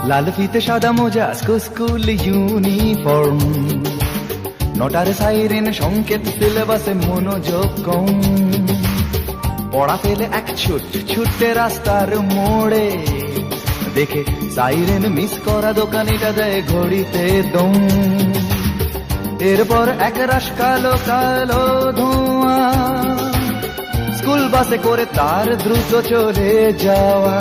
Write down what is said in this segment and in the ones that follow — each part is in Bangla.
লাল ফিতে সাদা মোজা স্কুল ইউনিফর্ম, নটার সাইরেন সংকেত সিলেবাসে মনোযোগ কম। পড়া ফেলে এক ছুটে রাস্তার মোড়ে, দেখে সাইরেন মিস করা দোকানিটা দেয় ঘড়িতে দম। এরপর এক রাশ কালো কালো ধোঁয়া, স্কুল বাসে করে তার দ্রুত চলে যাওয়া।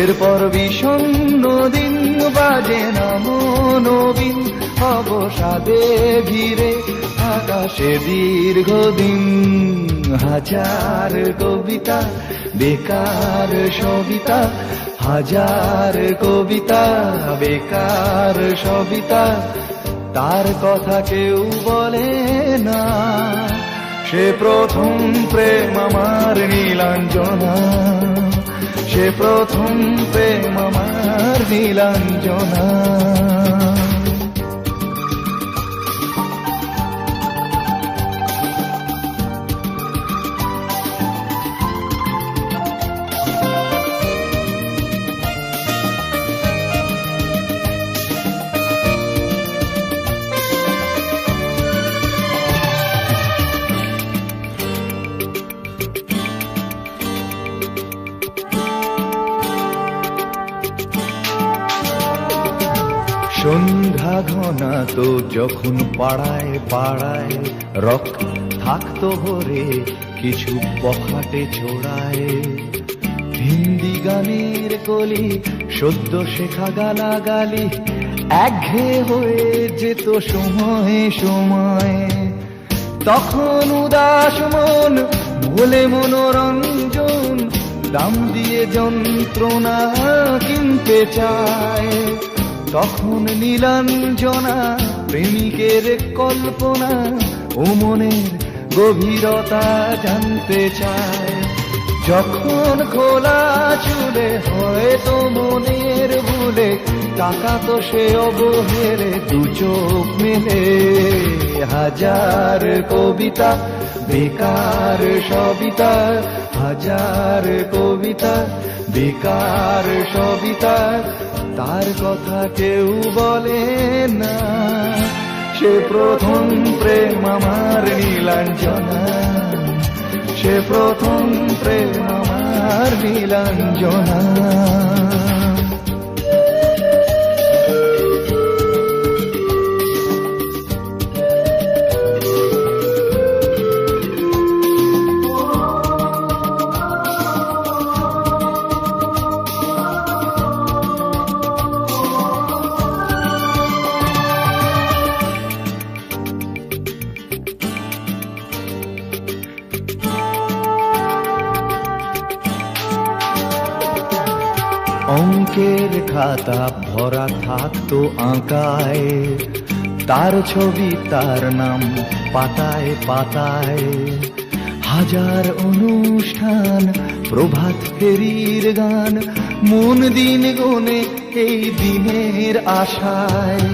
এরপর বিষণ্ণ দিন বাজে না মনোবিন, অবসাদে ঘিরে আকাশে দীর্ঘদিন। হাজার কবিতা বেকার সবিতা, হাজার কবিতা বেকার সবিতা, তার কথা কেউ বলে না। সে প্রথম প্রেম আমার নীলাঞ্জনা, সে প্রথম প্রেম আমার নীলাঞ্জনা। সন্ধ্যা ঘনা তো যখন পাড়ায় পাড়ায় রক থাকতো ভরে কিছু পখাটে ছোড়ায়। হিন্দি গানের কলি সদ্য শেখা গালাগালি একঘেয়ে হয়ে যেত সময়ে সময়ে। তখন উদাস মন ভোলে মনোরঞ্জন, দাম দিয়ে যন্ত্রণা কিনতে চায়। তখন নীলাঞ্জনা প্রেমিকের কল্পনা ও মনের গভীরতা জানতে চায়। যখন খোলা চুলে হয়তো মনের ভুলে, টাকা তো সে অবহেলে দু চোখ মেলে। হাজার কবিতা বেকার সবিতা, হাজার কবিতা বেকার সবিতা, তার কথা কেউ বলে না। সে প্রথম প্রেম আমার নীলাঞ্জনা, সে প্রথম প্রেম আমার নীলাঞ্জনা। অঙ্কের খাতা ভরা থাকতো আঁকায়, তার ছবি তার নাম পাতায় পাতায়। হাজার অনুষ্ঠান প্রভাত ফেরির গান, মন দিন গুনে এই দিনের আশায়।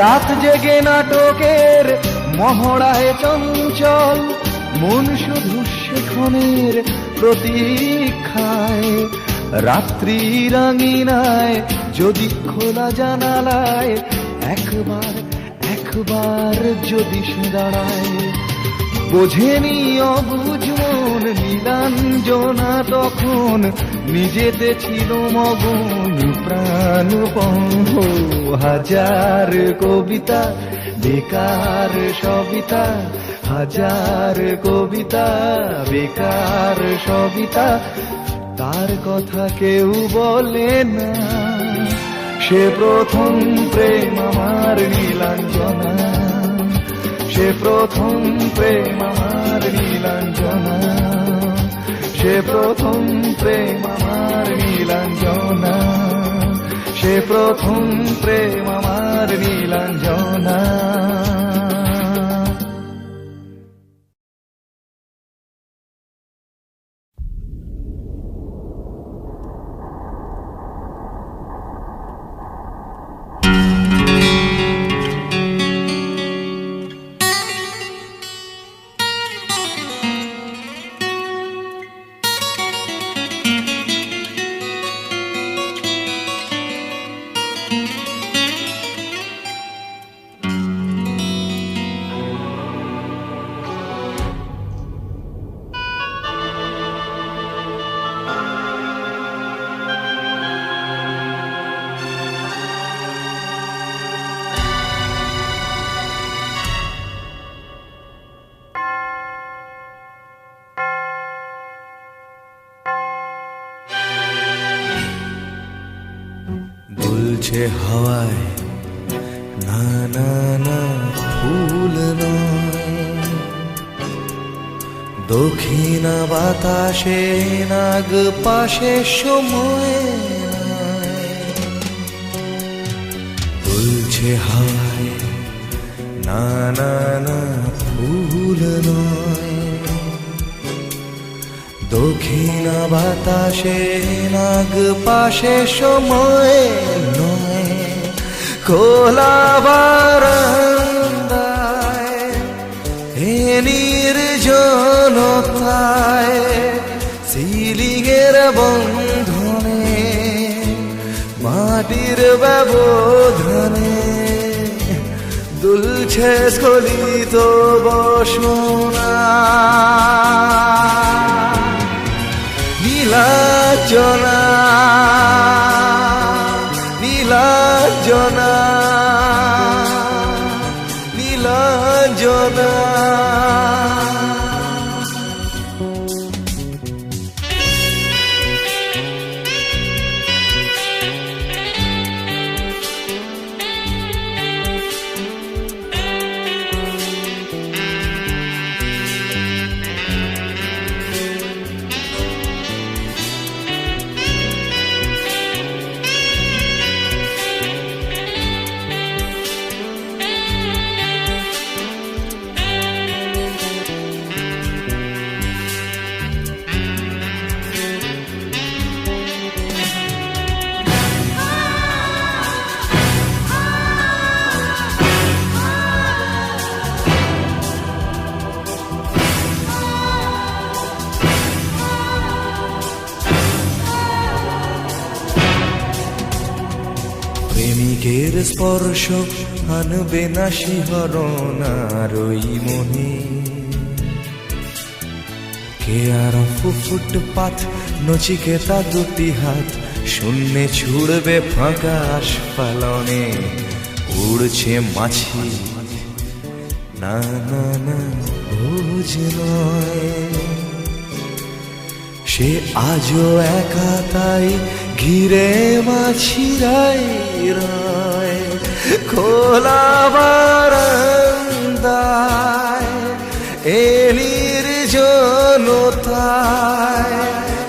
রাত জেগে নাটকের মহড়ায় চঞ্চল, মন শুধু সেখানের প্রতীক্ষায়। রাত্রি রাঙিনায় যদি খোলা জানালায় একবার একবার যদি সে দাঁড়ায়। বোঝেনি অবুঝ মন নীলাঞ্জনা তখন, নিজেতে ছিল মগন প্রাণপণ। হাজার কবিতা বেকার সবিতা, হাজার কবিতা বেকার সবিতা, তার কথা কেউ বলে না। সে প্রথম প্রেম আমার নীলাঞ্জনা, সে প্রথম প্রেম আমার নীলাঞ্জনা, সে প্রথম প্রেম আমার নীলাঞ্জনা, সে প্রথম প্রেম আমার নীলাঞ্জনা। দুলছে হাওয়ায় না না না ফুল নয়, দক্ষিণা বাতাসে নাগ পাশে সময় নয়। দুলছে হাওয়ায় না না না ফুল নয়, দক্ষিণা বাতাসে নাগ পাশে সময় নয়। খোলা বারান্দায় এ নির্জনতায় সিলিংয়ের বন্ধনে মাটির ব্যবধানে দুলছে স্খলিত বসনা। নীলাঞ্জনা নীলাঞ্জনা নীলাঞ্জনা। প্রেমিকের স্পর্শ আনবে না শিহরণ আর ওই মনে। কে আর ফুটপাথ নচিকেতা দুটি হাত শূন্যে ছুড়বে ফাঁকা আস্ফালনে। উড়ছে মাছি না না না ভোজ নয়, সে আজও একা তাই ঘিরে মাছিরাই রয়। খোলা বারান্দায় এ নির্জনতায়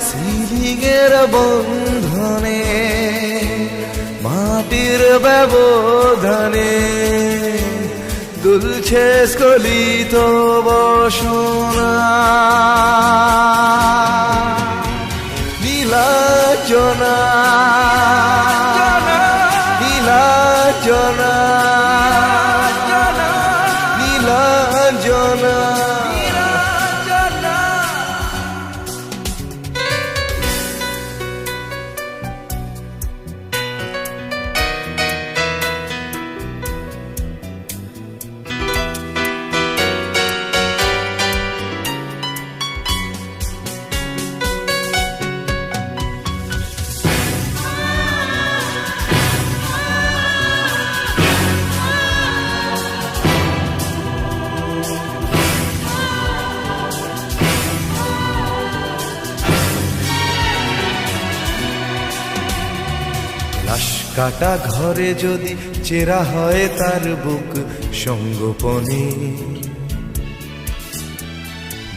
সিলিংয়ের বন্ধনে মাটির ব্যবধানে দুলছে স্খলিত বসনা। নীলাঞ্জনা নীলাঞ্জনা নীলাঞ্জনা। কাটা ঘরে যদি চেরা হয় তার বুক সঙ্গোপনে,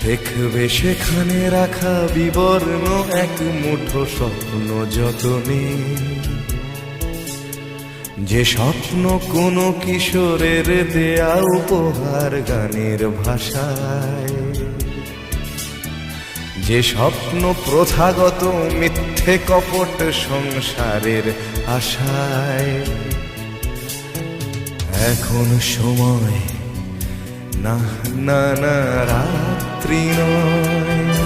দেখবে সেখানে রাখা বিবর্ণ এক মুঠো স্বপ্ন যতনে। যে স্বপ্ন কোনো কিশোরের দেয়া উপহার গানের ভাষায়, যে স্বপ্ন প্রথাগত মিথ্যে কপট সংসারের আশায়। এখন সময় না না না রাত্রি নয়,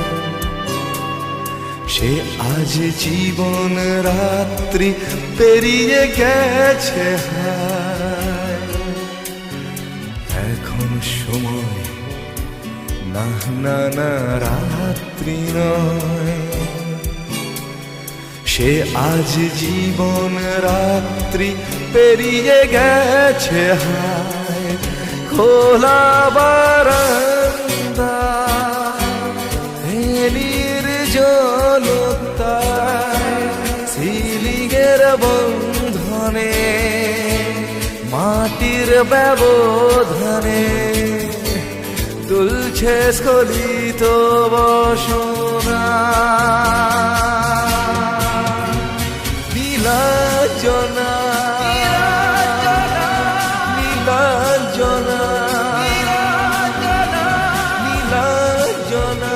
সে আজ জীবন রাত্রি পেরিয়ে গেছে হায়। এখন সময় না না না রাত্রি নয়, সে আজ জীবন রাত্রি পেরিয়ে গেছে হায়। খোলা বারান্দা নির্জনতায় সিলিংয়ের বন্ধন ক্ষণে মাটির ব্যবধানে দুলছে স্খলিত বসনা নীলাঞ্জনা নীলাঞ্জনা নীলাঞ্জনা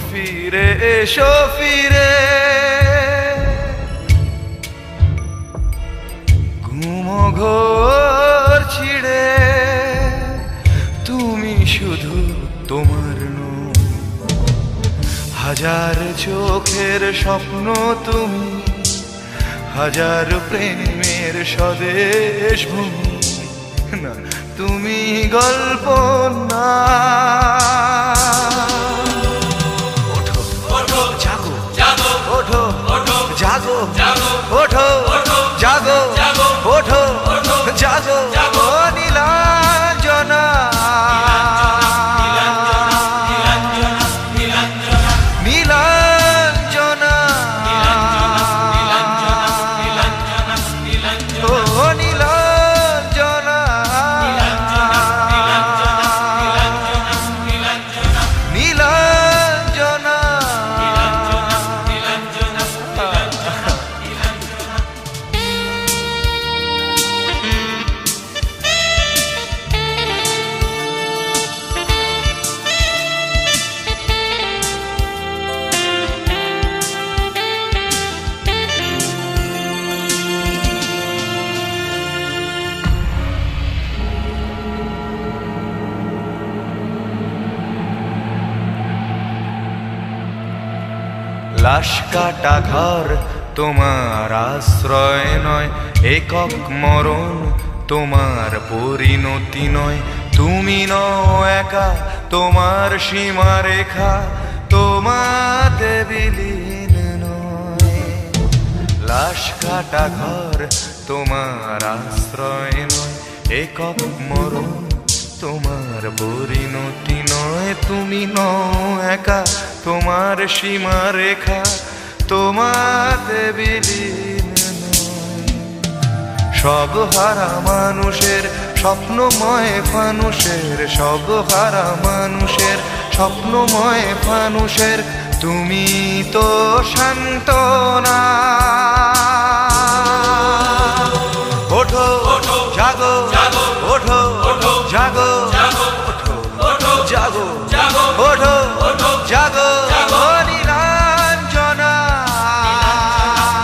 ফিরে এসো ফিরে ঘুমো ঘোর ছিড়ে তুমি শুধু তোমার নও হাজার চোখের স্বপ্ন তুমি হাজার প্রেমের স্বদেশ ভূমি না তুমি গল্প না জাগো ওঠো জাগো ওঠো জাগো নীলাঞ্জনা নীলাঞ্জনা ও নীলাঞ্জনা নীলাঞ্জনা লাশ কাটা ঘর তোমার আশ্রয় নয় একক মরণ তোমার পরিণতি নয় তুমি নও একা তোমার সীমারেখা তোমাতে বিলীন নয় লাশ কাটা ঘর তোমার আশ্রয় নয় একক মরণ তোমার পরিণতি নয় তুমি নও একা তোমার সীমারেখা তোমাতে বিলীন নয় সব হারা মানুষের স্বপ্নময় ফানুষের সব হারা মানুষের স্বপ্নময় ফানুষের তুমি তো সান্ত্বনা। ওঠো জাগো, ওঠো জাগো, ওঠো জাগো, ওঠো জাগো, নীলাঞ্জনা,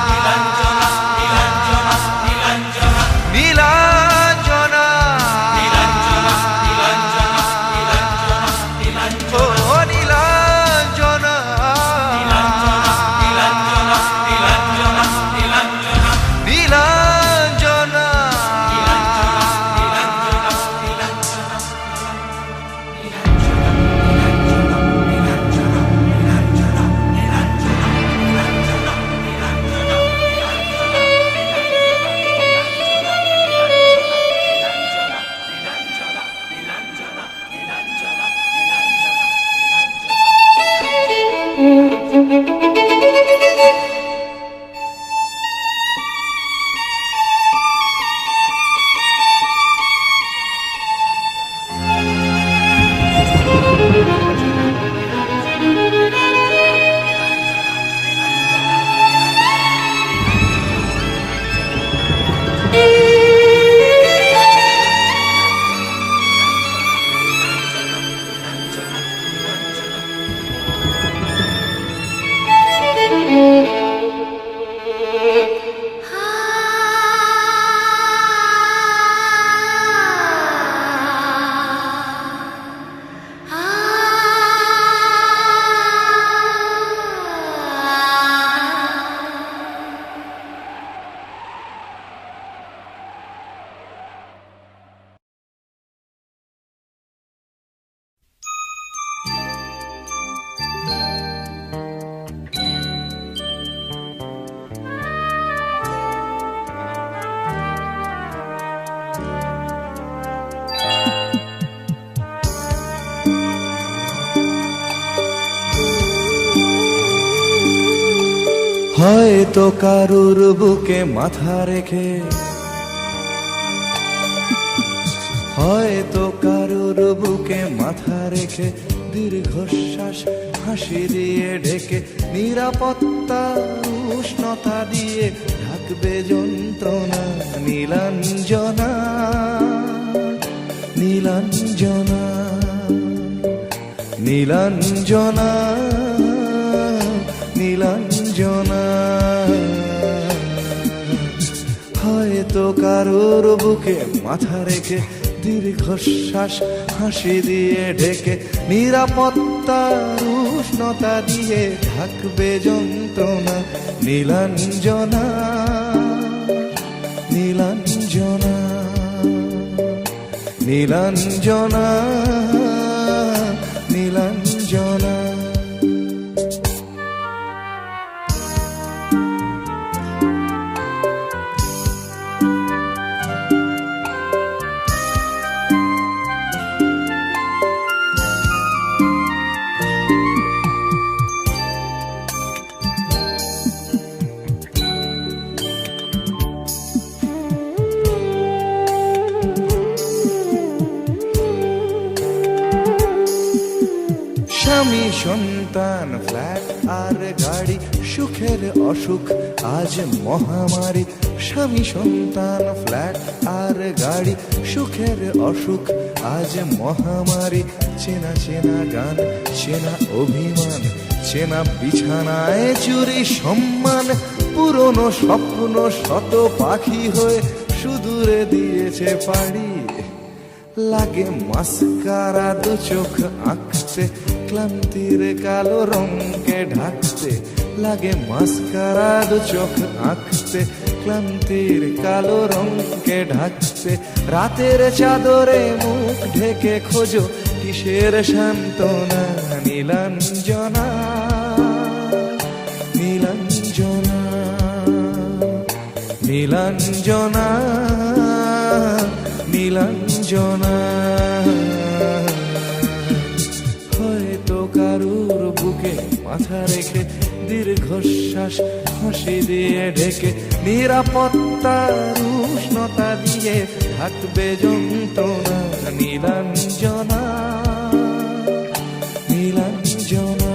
নীলাঞ্জনা, ও নীলাঞ্জনা, নীলাঞ্জনা। হয়তো কারুর বুকে মাথা রেখে, হয়তো কারুর বুকে মাথা রেখে দীর্ঘশ্বাস হাসি দিয়ে ঢেকে, নিরাপত্তা উষ্ণতা দিয়ে ঢাকবে যন্ত্রণা। নীলাঞ্জনা, নীলাঞ্জনা, নীলাঞ্জনা, নীলাঞ্জনা। হয়তো কারোর বুকে মাথা রেখে দীর্ঘশ্বাস হাসি দিয়ে ঢেকে, নিরাপত্তার উষ্ণতা দিয়ে ঢাকবে যন্ত্রণা। নীলাঞ্জনা, নীলাঞ্জনা, নীলাঞ্জনা, নীলাঞ্জনা। স্বামী সন্তান ফ্ল্যাট আর গাড়ি, সুখের অসুখ আজ মহামারী। স্বামী সন্তান ফ্ল্যাট আর গাড়ি, সুখের অসুখ আজ মহামারী। চেনা চেনা গান, চেনা অভিমান, চেনা বিছানায় চুরি সম্মান। পুরনো স্বপ্ন শত পাখি হয়ে সুদূরে দিয়েছে পাড়ি। লাগে মাস্কারা দু চোখ আঁকতে, ক্লান্তির কালো রঙকে ঢাকতে। লাগে মাস্কারা দু চোখ আঁকতে, ক্লান্তির কালো রঙকে ঢাকতে। রাতের চাদরে মুখ ঢেকে খোঁজো কিসের সান্ত্বনা। নীলাঞ্জনা, নীলাঞ্জনা, নীলাঞ্জনা, নীলাঞ্জনা। হয়তো কারুর বুকে মাথা রেখে দীর্ঘশ্বাস হাসি দিয়ে ঢেকে, নিরাপত্তার উষ্ণতা দিয়ে ঢাকবে যন্ত্রণা। নীলাঞ্জনা, নীলাঞ্জনা,